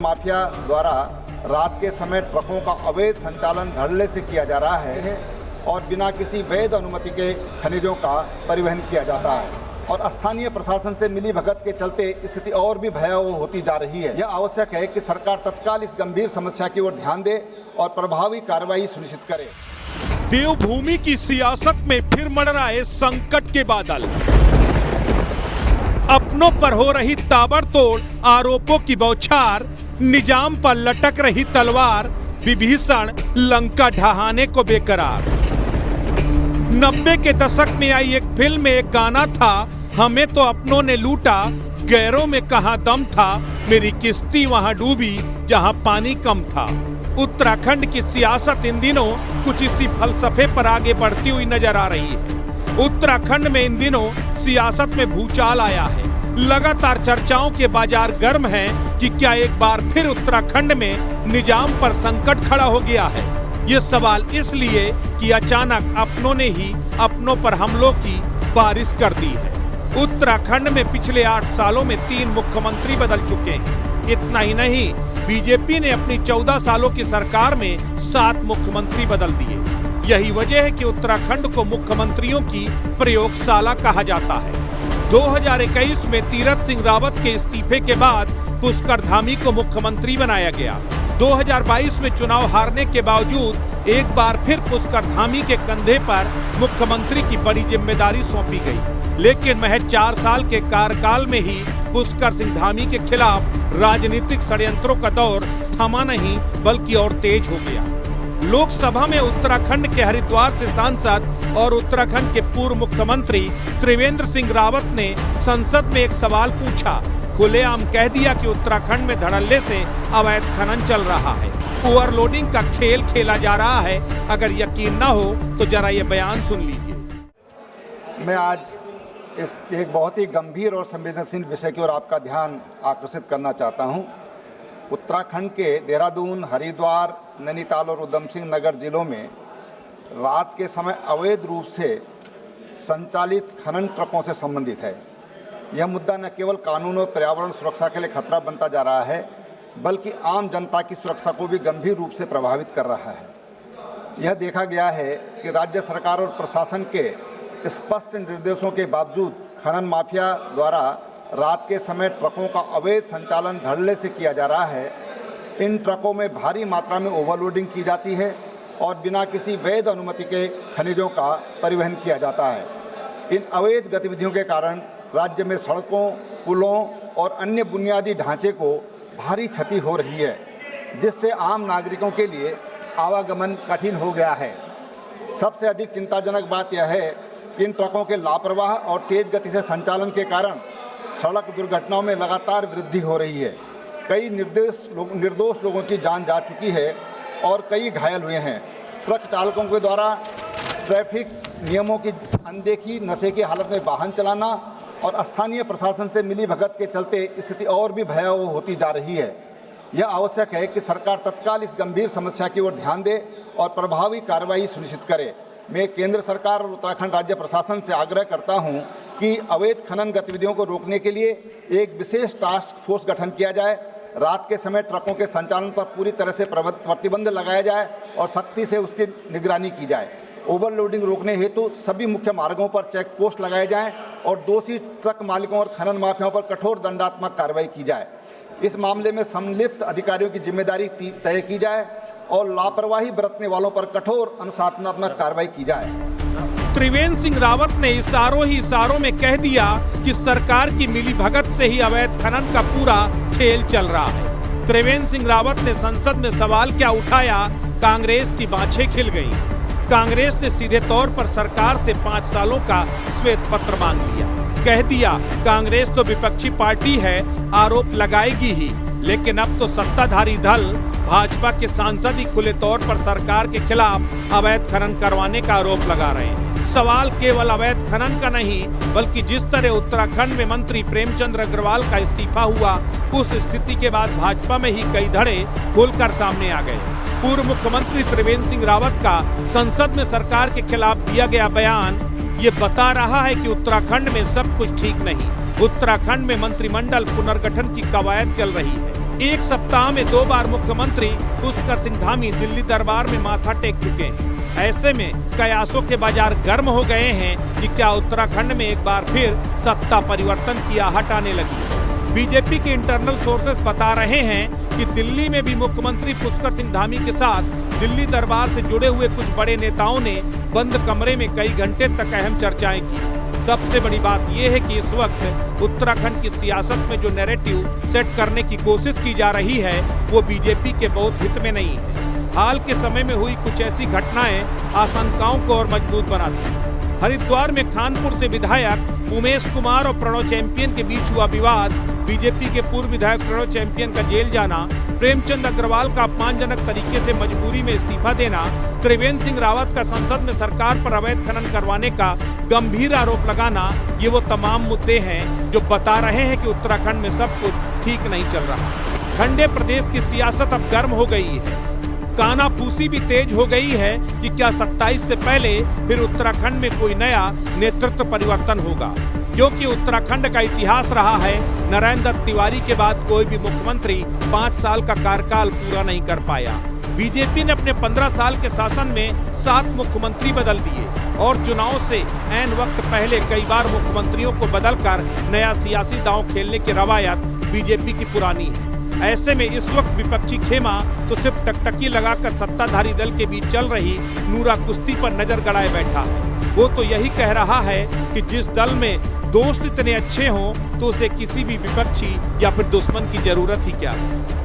Mafia द्वारा रात के समय ट्रकों का अवैध संचालन धड़ल्ले से किया जा रहा है और बिना किसी वैध अनुमति के खनिजों का परिवहन किया जाता है और स्थानीय प्रशासन से मिलीभगत के चलते स्थिति और भी भयावह होती जा रही है। यह आवश्यक है कि सरकार तत्काल इस गंभीर समस्या की ओर ध्यान दे और प्रभावी कार्रवाई सुनिश्चित करे। देवभूमि की सियासत में फिर मंडराए संकट के बादल। अपनों पर हो रही ताबड़तोड़ आरोपों की बौछार, निजाम पर लटक रही तलवार, विभीषण लंका ढहाने को बेकरार। 90 के दशक में आई एक फिल्म में एक गाना था, हमें तो अपनों ने लूटा, गैरों में कहां दम था, मेरी किश्ती वहां डूबी जहां पानी कम था। उत्तराखंड की सियासत इन दिनों कुछ इसी फलसफे पर आगे बढ़ती हुई नजर आ रही है। उत्तराखंड में इन दिनों सियासत में भूचाल आया है। लगातार चर्चाओं के बाजार गर्म हैं कि क्या एक बार फिर उत्तराखंड में निजाम पर संकट खड़ा हो गया है। ये सवाल इसलिए कि अचानक अपनों ने ही अपनों पर हमलों की बारिश कर दी है। उत्तराखंड में पिछले 8 सालों में 3 मुख्यमंत्री बदल चुके हैं। इतना ही नहीं, बीजेपी ने अपनी 14 सालों की सरकार में 7 मुख्यमंत्री बदल दिए। यही वजह है कि उत्तराखंड को मुख्यमंत्रियों की प्रयोगशाला कहा जाता है। 2021 में तीरथ सिंह रावत के इस्तीफे के बाद पुष्कर धामी को मुख्यमंत्री बनाया गया। 2022 में चुनाव हारने के बावजूद एक बार फिर पुष्कर धामी के कंधे पर मुख्यमंत्री की बड़ी जिम्मेदारी सौंपी गई। लेकिन महज 4 साल के कार्यकाल में ही पुष्कर सिंह धामी के खिलाफ राजनीतिक षड्यंत्रों का दौर थमा नहीं बल्कि और तेज हो गया। लोकसभा में उत्तराखंड के हरिद्वार से सांसद और उत्तराखंड के पूर्व मुख्यमंत्री त्रिवेंद्र सिंह रावत ने संसद में एक सवाल पूछा। खुलेआम कह दिया कि उत्तराखंड में धड़ल्ले से अवैध खनन चल रहा है, ओवरलोडिंग का खेल खेला जा रहा है। अगर यकीन न हो तो जरा ये बयान सुन लीजिए। मैं आज इस एक बहुत ही गंभीर और संवेदनशील विषय की ओर आपका ध्यान आकर्षित करना चाहता हूं। उत्तराखंड के देहरादून, हरिद्वार, नैनीताल और उधमसिंह नगर जिलों में रात के समय अवैध रूप से संचालित खनन ट्रकों से संबंधित है। यह मुद्दा न केवल कानून और पर्यावरण सुरक्षा के लिए खतरा बनता जा रहा है बल्कि आम जनता की सुरक्षा को भी गंभीर रूप से प्रभावित कर रहा है। यह देखा गया है कि राज्य सरकार और प्रशासन के स्पष्ट निर्देशों के बावजूद खनन माफिया द्वारा रात के समय ट्रकों का अवैध संचालन धड़ल्ले से किया जा रहा है। इन ट्रकों में भारी मात्रा में ओवरलोडिंग की जाती है और बिना किसी वैध अनुमति के खनिजों का परिवहन किया जाता है। इन अवैध गतिविधियों के कारण राज्य में सड़कों, पुलों और अन्य बुनियादी ढांचे को भारी क्षति हो रही है, जिससे आम नागरिकों के लिए आवागमन कठिन हो गया है। सबसे अधिक चिंताजनक बात यह है कि इन ट्रकों के लापरवाह और तेज गति से संचालन के कारण सड़क दुर्घटनाओं में लगातार वृद्धि हो रही है। कई निर्दोष लोगों की जान जा चुकी है और कई घायल हुए हैं। ट्रक चालकों के द्वारा ट्रैफिक नियमों की अनदेखी, नशे की हालत में वाहन चलाना और स्थानीय प्रशासन से मिलीभगत के चलते स्थिति और भी भयावह होती जा रही है। यह आवश्यक है कि सरकार तत्काल इस गंभीर समस्या की ओर ध्यान दे और प्रभावी कार्रवाई सुनिश्चित करे। मैं केंद्र सरकार और उत्तराखंड राज्य प्रशासन से आग्रह करता हूं कि अवैध खनन गतिविधियों को रोकने के लिए एक विशेष टास्क फोर्स गठन किया जाए। रात के समय ट्रकों के संचालन पर पूरी तरह से प्रतिबंध लगाया जाए और सख्ती से उसकी निगरानी की जाए। ओवरलोडिंग रोकने हेतु सभी मुख्य मार्गों पर चेक पोस्ट लगाए जाएं और दोषी ट्रक मालिकों और खनन माफियाओं पर कठोर दंडात्मक कार्रवाई की जाए। इस मामले में संलिप्त अधिकारियों की जिम्मेदारी तय की जाए और लापरवाही बरतने वालों पर कठोर अनुशासनात्मक कार्रवाई की जाए। त्रिवेंद्र सिंह रावत ने इशारों में कह दिया कि सरकार की मिलीभगत से ही अवैध खनन का पूरा खेल चल रहा है। त्रिवेंद्र सिंह रावत ने संसद में सवाल क्या उठाया, कांग्रेस की बाछें खिल गईं। कांग्रेस ने सीधे तौर पर सरकार से 5 सालों का श्वेत पत्र मांग लिया। कह दिया कांग्रेस तो विपक्षी पार्टी है, आरोप लगाएगी ही, लेकिन अब तो सत्ताधारी दल भाजपा के सांसद ही खुले तौर पर सरकार के खिलाफ अवैध खनन करवाने का आरोप लगा रहे हैं। सवाल केवल अवैध खनन का नहीं बल्कि जिस तरह उत्तराखंड में मंत्री प्रेमचंद अग्रवाल का इस्तीफा हुआ, उस स्थिति के बाद भाजपा में ही कई धड़े खुलकर सामने आ गए। पूर्व मुख्यमंत्री त्रिवेंद्र सिंह रावत का संसद में सरकार के खिलाफ दिया गया बयान ये बता रहा है कि उत्तराखंड में सब कुछ ठीक नहीं। उत्तराखंड में मंत्रिमंडल पुनर्गठन की कवायद चल रही है। एक सप्ताह में 2 बार मुख्यमंत्री पुष्कर सिंह धामी दिल्ली दरबार में माथा टेक चुके हैं। ऐसे में कयासों के बाजार गर्म हो गए हैं कि क्या उत्तराखंड में एक बार फिर सत्ता परिवर्तन की आहट आने लगी। बीजेपी के इंटरनल सोर्सेस बता रहे हैं कि दिल्ली में भी मुख्यमंत्री पुष्कर सिंह धामी के साथ दिल्ली दरबार से जुड़े हुए कुछ बड़े नेताओं ने बंद कमरे में कई घंटे तक अहम चर्चाएं की। सबसे बड़ी बात यह है कि इस वक्त उत्तराखंड की सियासत में जो नैरेटिव सेट करने की कोशिश की जा रही है वो बीजेपी के बहुत हित में नहीं है। हाल के समय में हुई कुछ ऐसी घटनाएं आशंकाओं को और मजबूत बनाती हैं। हरिद्वार में खानपुर से विधायक उमेश कुमार और प्रणव चैंपियन के बीच हुआ विवाद, बीजेपी के पूर्व विधायक प्रणव चैंपियन का जेल जाना, प्रेमचंद अग्रवाल का अपमानजनक तरीके से मजबूरी में इस्तीफा देना, त्रिवेंद्र सिंह रावत का संसद में सरकार पर अवैध खनन करवाने का गंभीर आरोप लगाना, ये वो तमाम मुद्दे हैं जो बता रहे हैं कि उत्तराखंड में सब कुछ ठीक नहीं चल रहा। ठंडे प्रदेश की सियासत अब गर्म हो गई है। कानाफूसी भी तेज हो गई है कि क्या 27 से पहले फिर उत्तराखंड में कोई नया नेतृत्व परिवर्तन होगा, क्योंकि उत्तराखंड का इतिहास रहा है नारायण दत्त तिवारी के बाद कोई भी मुख्यमंत्री 5 साल का कार्यकाल पूरा नहीं कर पाया। बीजेपी ने अपने 15 साल के शासन में 7 मुख्यमंत्री बदल दिए और चुनाव से ऐन वक्त पहले कई बार मुख्यमंत्रियों को बदलकर नया सियासी दांव खेलने की रवायत बीजेपी की पुरानी है। ऐसे में इस वक्त विपक्षी खेमा तो सिर्फ टकटकी लगाकर सत्ताधारी दल के बीच चल रही नूरा कुश्ती पर नजर गड़ाए बैठा है। वो तो यही कह रहा है कि जिस दल में दोस्त इतने अच्छे हों तो उसे किसी भी विपक्षी या फिर दुश्मन की जरूरत ही क्या है।